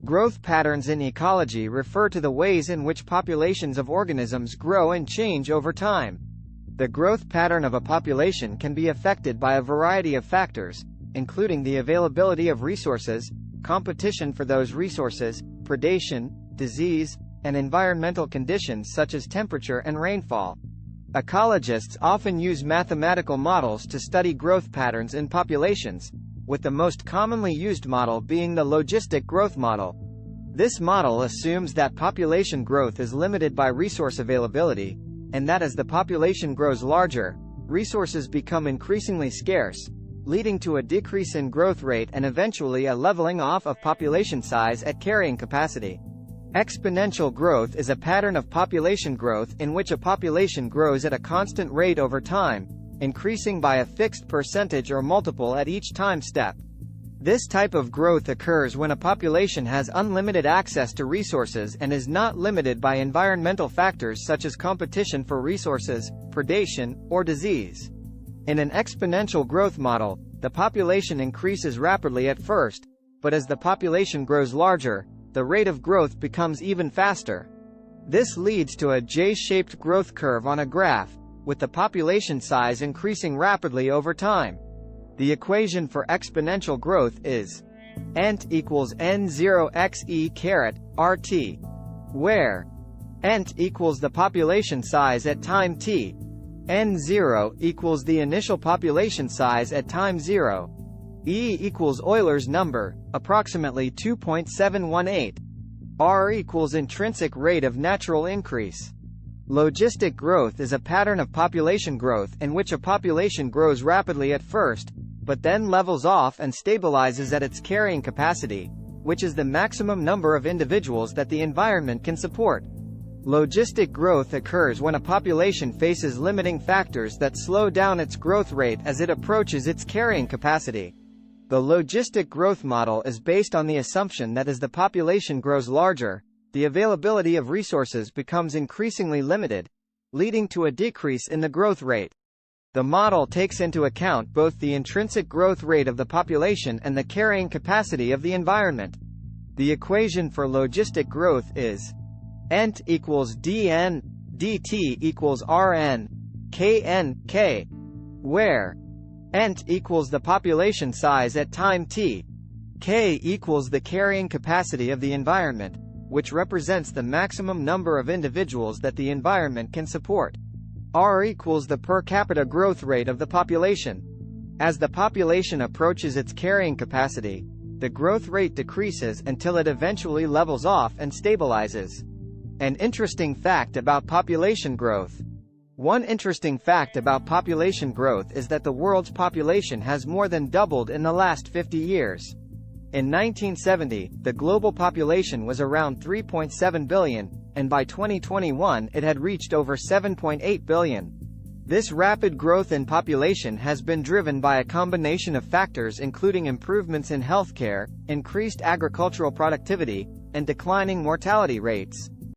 Growth patterns in ecology refer to the ways in which populations of organisms grow and change over time. The growth pattern of a population can be affected by a variety of factors, including the availability of resources, competition for those resources, predation, disease, and environmental conditions such as temperature and rainfall. Ecologists often use mathematical models to study growth patterns in populations, with the most commonly used model being the logistic growth model. This model assumes that population growth is limited by resource availability, and that as the population grows larger, resources become increasingly scarce, leading to a decrease in growth rate and eventually a leveling off of population size at carrying capacity. Exponential growth is a pattern of population growth in which a population grows at a constant rate over time, increasing by a fixed percentage or multiple at each time step. This type of growth occurs when a population has unlimited access to resources and is not limited by environmental factors such as competition for resources, predation, or disease. In an exponential growth model, the population increases rapidly at first, but as the population grows larger, the rate of growth becomes even faster. This leads to a J-shaped growth curve on a graph, with the population size increasing rapidly over time. The equation for exponential growth is ent equals n0 caret rt, where ent equals the population size at time t, n0 equals the initial population size at time 0, e equals Euler's number, approximately 2.718, r equals intrinsic rate of natural increase. Logistic growth is a pattern of population growth in which a population grows rapidly at first, but then levels off and stabilizes at its carrying capacity, which is the maximum number of individuals that the environment can support. Logistic growth occurs when a population faces limiting factors that slow down its growth rate as it approaches its carrying capacity. The logistic growth model is based on the assumption that as the population grows larger, the availability of resources becomes increasingly limited, leading to a decrease in the growth rate. The model takes into account both the intrinsic growth rate of the population and the carrying capacity of the environment. The equation for logistic growth is ent equals dn, dt equals rn, kn, k, where ent equals the population size at time t, k equals the carrying capacity of the environment, which represents the maximum number of individuals that the environment can support. R equals the per capita growth rate of the population. As the population approaches its carrying capacity, the growth rate decreases until it eventually levels off and stabilizes. An interesting fact about population growth. One interesting fact about population growth is that the world's population has more than doubled in the last 50 years. In 1970, the global population was around 3.7 billion, and by 2021 it had reached over 7.8 billion. This rapid growth in population has been driven by a combination of factors including improvements in healthcare, increased agricultural productivity, and declining mortality rates.